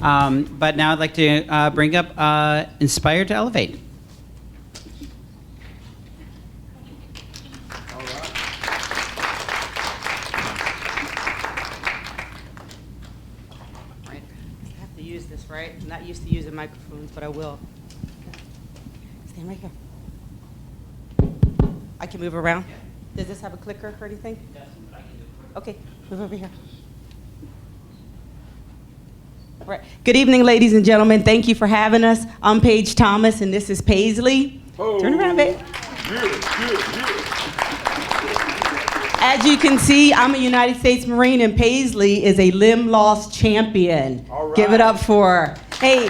But now I'd like to bring up Inspire to Elevate. Right? I'm not used to using microphones, but I will. Stand right here. I can move around? Yeah. Does this have a clicker or anything? It doesn't, but I can do it. Okay, move over here. All right. Good evening, ladies and gentlemen. Thank you for having us. I'm Paige Thomas, and this is Paisley. Oh. Turn around, babe. As you can see, I'm a United States Marine, and Paisley is a limb loss champion. All right. Give it up for her. Hey,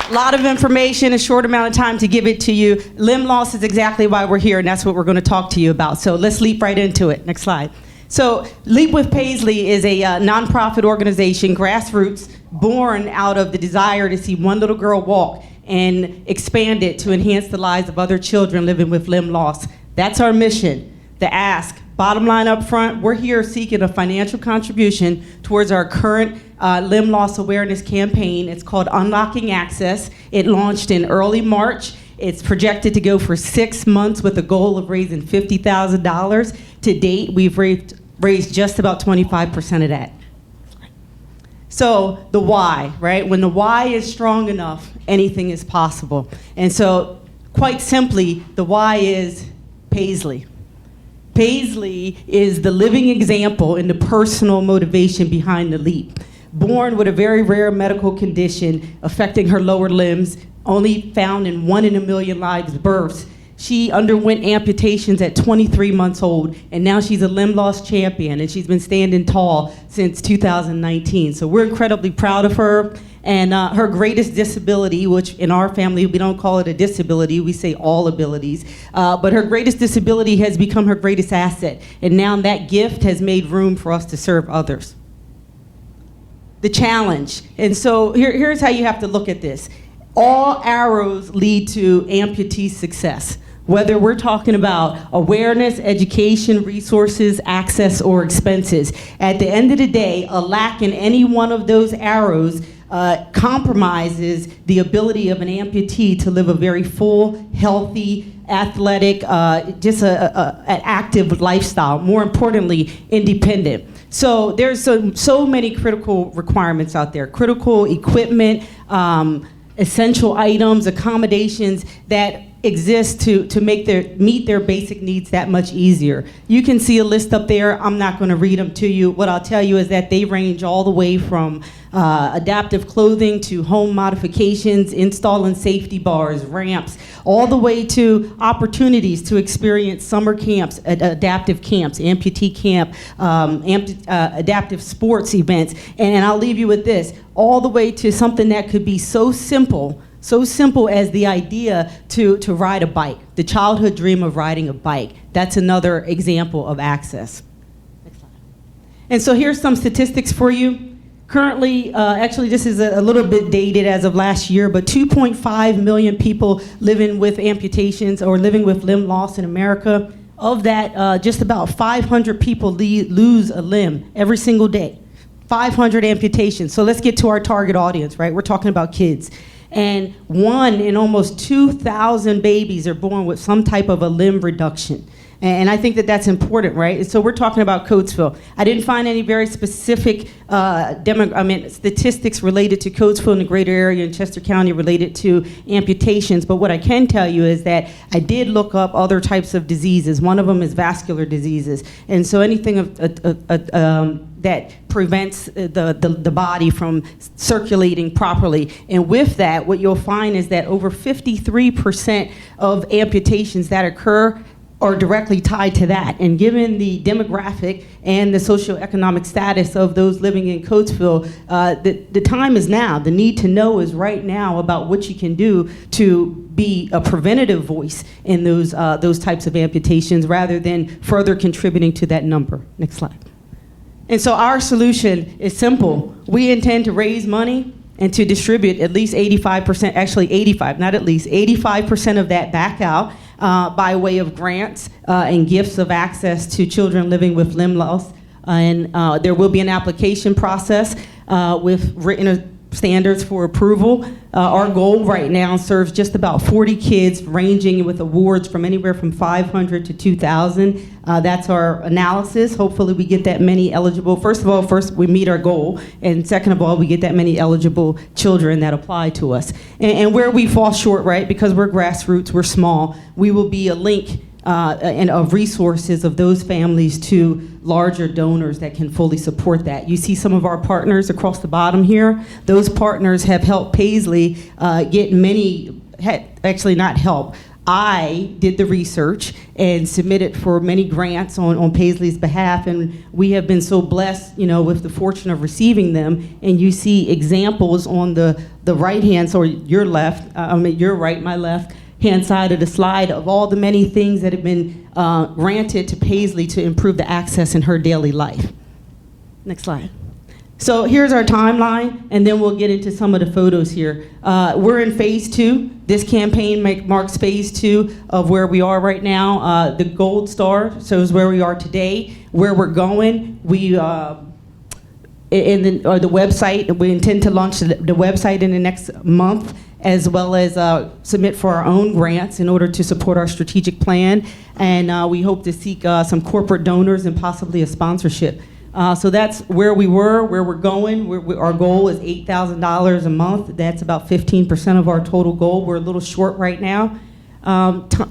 a lot of information, a short amount of time to give it to you. Limb loss is exactly why we're here, and that's what we're going to talk to you about. So let's leap right into it. Next slide. So Leap with Paisley is a nonprofit organization, grassroots, born out of the desire to see one little girl walk and expand it to enhance the lives of other children living with limb loss. That's our mission, the ask. Bottom line up front, we're here seeking a financial contribution towards our current limb loss awareness campaign. It's called Unlocking Access. It launched in early March. It's projected to go for 6 months with a goal of raising $50,000. To date, we've raised just about 25% of that. So the why, right? When the why is strong enough, anything is possible. And so quite simply, the why is Paisley. Paisley is the living example and the personal motivation behind the Leap. Born with a very rare medical condition affecting her lower limbs, only found in 1 in a million live births, she underwent amputations at 23 months old, and now she's a limb loss champion, and she's been standing tall since 2019. So we're incredibly proud of her. And her greatest disability, which in our family, we don't call it a disability, we say all abilities, but her greatest disability has become her greatest asset. And now that gift has made room for us to serve others. The challenge. And so here's how you have to look at this. All arrows lead to amputee success. Whether we're talking about awareness, education, resources, access, or expenses. At the end of the day, a lack in any one of those arrows compromises the ability of an amputee to live a very full, healthy, athletic, just an active lifestyle. More importantly, independent. So there's so many critical requirements out there. Critical equipment, essential items, accommodations that exist to meet their basic needs that much easier. You can see a list up there. I'm not going to read them to you. What I'll tell you is that they range all the way from adaptive clothing to home modifications, installing safety bars, ramps, all the way to opportunities to experience summer camps, adaptive camps, amputee camp, adaptive sports events. And I'll leave you with this, all the way to something that could be so simple as the idea to ride a bike, the childhood dream of riding a bike. That's another example of access. Next slide. And so here's some statistics for you. Currently, actually this is a little bit dated as of last year, but 2.5 million people living with amputations or living with limb loss in America. Of that, just about 500 people lose a limb every single day. 500 amputations. So let's get to our target audience, right? We're talking about kids. And 1 in almost 2,000 babies are born with some type of a limb reduction. And I think that that's important, right? So we're talking about Coatesville. I didn't find any very specific statistics related to Coatesville in the greater area in Chester County related to amputations, but what I can tell you is that I did look up other types of diseases. One of them is vascular diseases. And so anything that prevents the body from circulating properly. And with that, what you'll find is that over 53% of amputations that occur are directly tied to that. And given the demographic and the socioeconomic status of those living in Coatesville, the time is now. The need to know is right now about what you can do to be a preventative voice in those types of amputations rather than further contributing to that number. Next slide. And so our solution is simple. We intend to raise money and to distribute at least 85%, actually 85, not at least, 85% of that back out by way of grants and gifts of access to children living with limb loss. And there will be an application process with written standards for approval. Our goal right now serves just about 40 kids, ranging with awards from anywhere from 500 to 2,000. That's our analysis. Hopefully we get that many eligible. First of all, we meet our goal, and second of all, we get that many eligible children that apply to us. And where we fall short, right, because we're grassroots, we're small, we will be a link and of resources of those families to larger donors that can fully support that. You see some of our partners across the bottom here. Those partners have helped Paisley get many, actually not help. I did the research and submitted for many grants on Paisley's behalf, and we have been so blessed, with the fortune of receiving them. And you see examples on the right hand, so your left, your right, my left, hand side of the slide of all the many things that have been granted to Paisley to improve the access in her daily life. Next slide. So here's our timeline, and then we'll get into some of the photos here. We're in phase 2. This campaign marks phase 2 of where we are right now. The gold star shows where we are today, where we're going. The website, we intend to launch the website in the next month, as well as submit for our own grants in order to support our strategic plan. And we hope to seek some corporate donors and possibly a sponsorship. So that's where we were, where we're going. Our goal is $8,000 a month. That's about 15% of our total goal. We're a little short right now.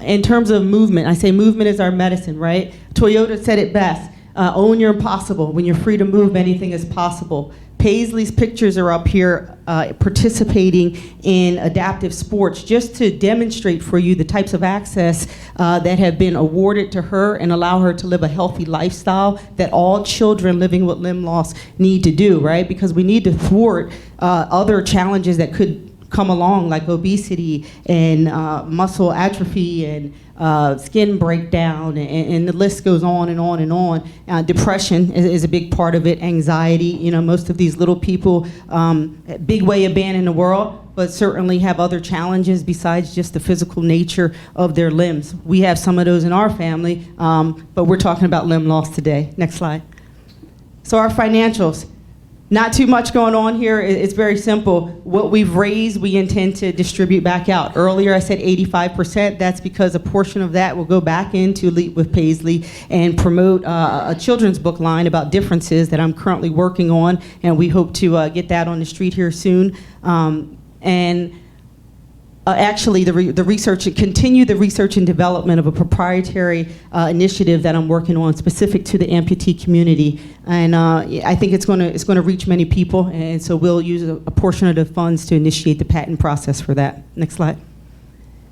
In terms of movement, I say movement is our medicine, right? Toyota said it best. Own your impossible. When you're free to move, anything is possible. Paisley's pictures are up here participating in adaptive sports, just to demonstrate for you the types of access that have been awarded to her and allow her to live a healthy lifestyle that all children living with limb loss need to do, right? Because we need to thwart other challenges that could come along, like obesity and muscle atrophy and skin breakdown, and the list goes on and on and on. Depression is a big part of it, anxiety. Most of these little people, big way of being in the world, but certainly have other challenges besides just the physical nature of their limbs. We have some of those in our family, but we're talking about limb loss today. Next slide. So our financials. Not too much going on here. It's very simple. What we've raised, we intend to distribute back out. Earlier, I said 85%. That's because a portion of that will go back into L.E.A.P with Paisley and promote a children's book line about differences that I'm currently working on, and we hope to get that on the street here soon. Actually, the research, continue the research and development of a proprietary initiative that I'm working on specific to the amputee community. And I think it's going to reach many people, and so we'll use a portion of the funds to initiate the patent process for that. Next slide.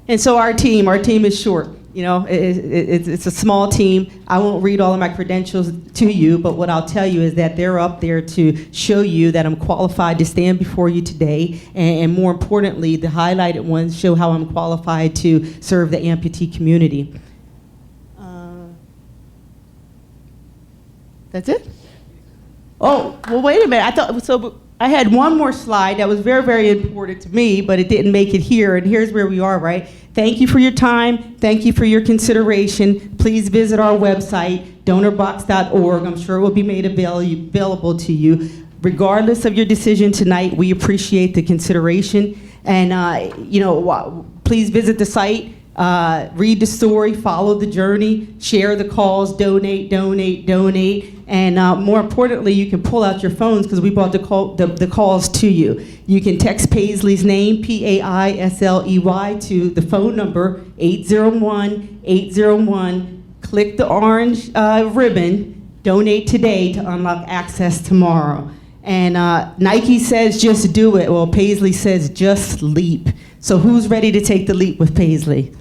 And so our team is short. It's a small team. I won't read all of my credentials to you, but what I'll tell you is that they're up there to show you that I'm qualified to stand before you today, and more importantly, the highlighted ones show how I'm qualified to serve the amputee community. That's it? Oh, well, wait a minute. I had one more slide that was very, very important to me, but it didn't make it here, and here's where we are, right? Thank you for your time. Thank you for your consideration. Please visit our website, donorbox.org. I'm sure it will be made available to you. Regardless of your decision tonight, we appreciate the consideration. And, please visit the site, read the story, follow the journey, share the calls, donate. And more importantly, you can pull out your phones because we brought the calls to you. You can text Paisley's name, Paisley, to the phone number 801-801. Click the orange ribbon, donate today to unlock access tomorrow. And Nike says just do it. Well, Paisley says just leap. So who's ready to take the leap with Paisley?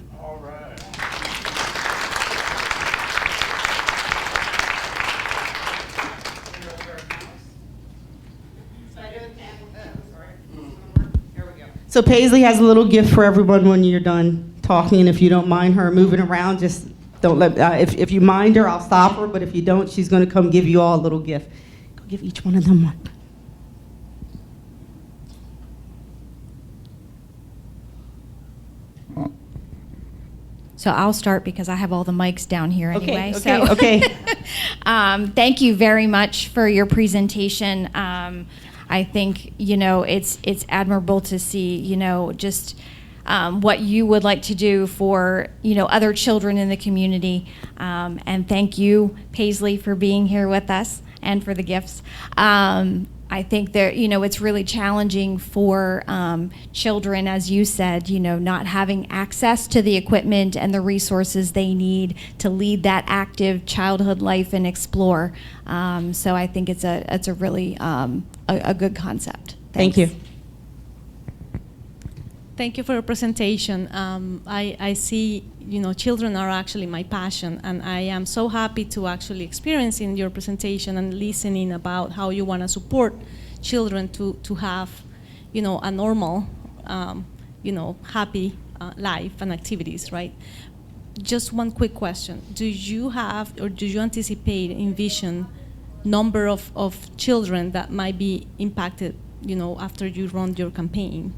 So Paisley has a little gift for everyone when you're done talking, and if you don't mind her moving around, just don't let, if you mind her, I'll stop her, but if you don't, she's gonna come give you all a little gift. Go give each one of them one. So I'll start because I have all the mics down here anyway. Okay. Thank you very much for your presentation. I think, it's admirable to see, just what you would like to do for, other children in the community. And thank you, Paisley, for being here with us and for the gifts. I think that, it's really challenging for children, as you said, not having access to the equipment and the resources they need to lead that active childhood life and explore. So I think it's a really a good concept. Thank you. Thank you for your presentation. I see, children are actually my passion, and I am so happy to actually experience in your presentation and listening about how you want to support children to have, a normal, happy life and activities, right? Just one quick question. Do you have, or do you anticipate, envision number of children that might be impacted, after you run your campaign?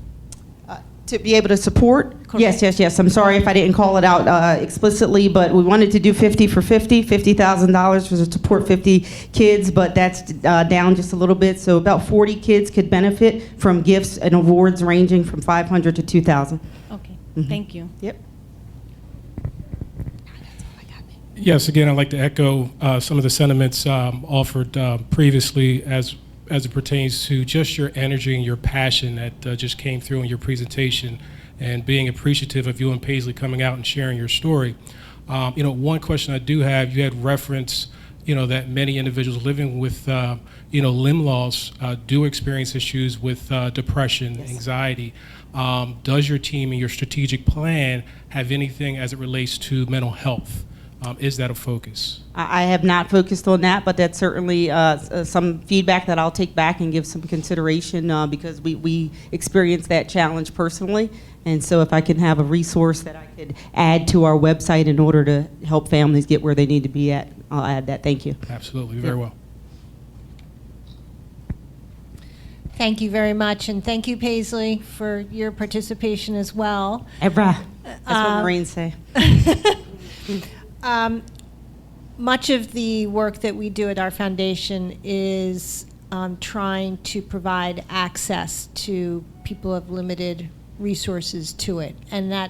To be able to support? Correct. Yes. I'm sorry if I didn't call it out explicitly, but we wanted to do 50 for 50, $50,000 to support 50 kids, but that's down just a little bit. So about 40 kids could benefit from gifts and awards ranging from $500 to $2,000. Okay, Mhm. Thank you. Yep. Yes, again, I'd like to echo some of the sentiments offered previously as it pertains to just your energy and your passion that just came through in your presentation, and being appreciative of you and Paisley coming out and sharing your story. One question I do have, you had reference, that many individuals living with, limb loss do experience issues with depression, Yes. anxiety. Does your team and your strategic plan have anything as it relates to mental health? Is that a focus? I have not focused on that, but that's certainly some feedback that I'll take back and give some consideration because we experienced that challenge personally. And so if I can have a resource that I could add to our website in order to help families get where they need to be at, I'll add that. Thank you. Absolutely, very well. Thank you very much, and thank you, Paisley, for your participation as well. Evra, that's what Marines say. Much of the work that we do at our foundation is trying to provide access to people of limited resources to it, and that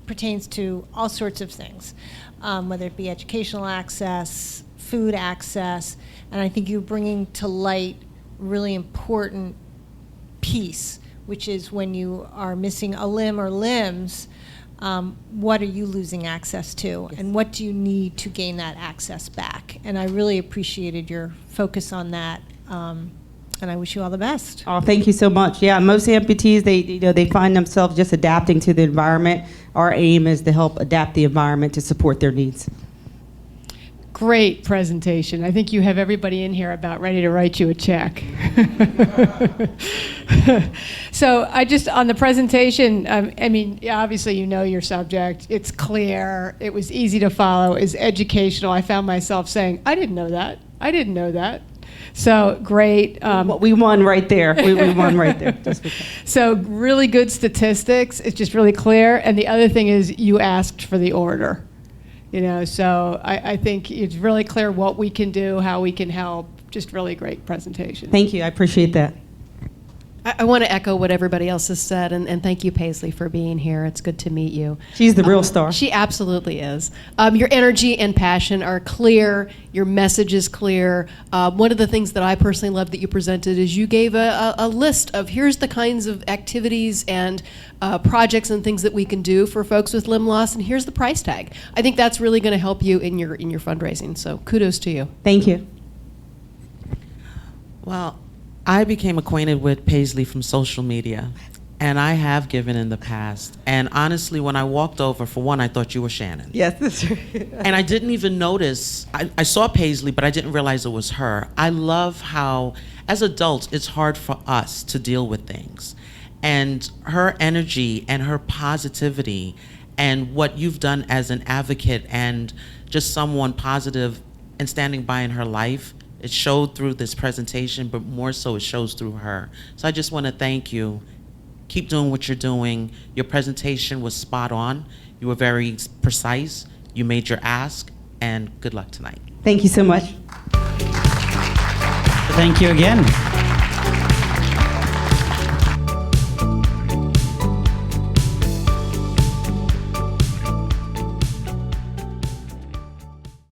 pertains to all sorts of things, whether it be educational access, food access, and I think you're bringing to light a really important piece, which is when you are missing a limb or limbs, what are you losing access to, Yes. and what do you need to gain that access back? And I really appreciated your focus on that, and I wish you all the best. Oh, thank you so much. Yeah, most amputees, they find themselves just adapting to the environment. Our aim is to help adapt the environment to support their needs. Great presentation. I think you have everybody in here about ready to write you a check. So on the presentation, obviously you know your subject. It's clear. It was easy to follow. It's educational. I found myself saying, I didn't know that. I didn't know that. So great. We won right there. We won right there. Just because. So really good statistics. It's just really clear. And the other thing is you asked for the order. So I think it's really clear what we can do, how we can help. Just really great presentation. Thank you. I appreciate that. I want to echo what everybody else has said, and thank you, Paisley, for being here. It's good to meet you. She's the real star. She absolutely is. Your energy and passion are clear. Your message is clear. One of the things that I personally loved that you presented is you gave a list of here's the kinds of activities and projects and things that we can do for folks with limb loss, and here's the price tag. I think that's really going to help you in your fundraising. So kudos to you. Thank you. Well, I became acquainted with Paisley from social media, and I have given in the past. And honestly, when I walked over, for one, I thought you were Shannon. Yes, that's right. And I didn't even notice, I saw Paisley, but I didn't realize it was her. I love how, as adults, it's hard for us to deal with things. And her energy and her positivity and what you've done as an advocate and just someone positive and standing by in her life, it showed through this presentation, but more so it shows through her. So I just want to thank you. Keep doing what you're doing. Your presentation was spot on. You were very precise. You made your ask, and good luck tonight. Thank you so much. Thank you again.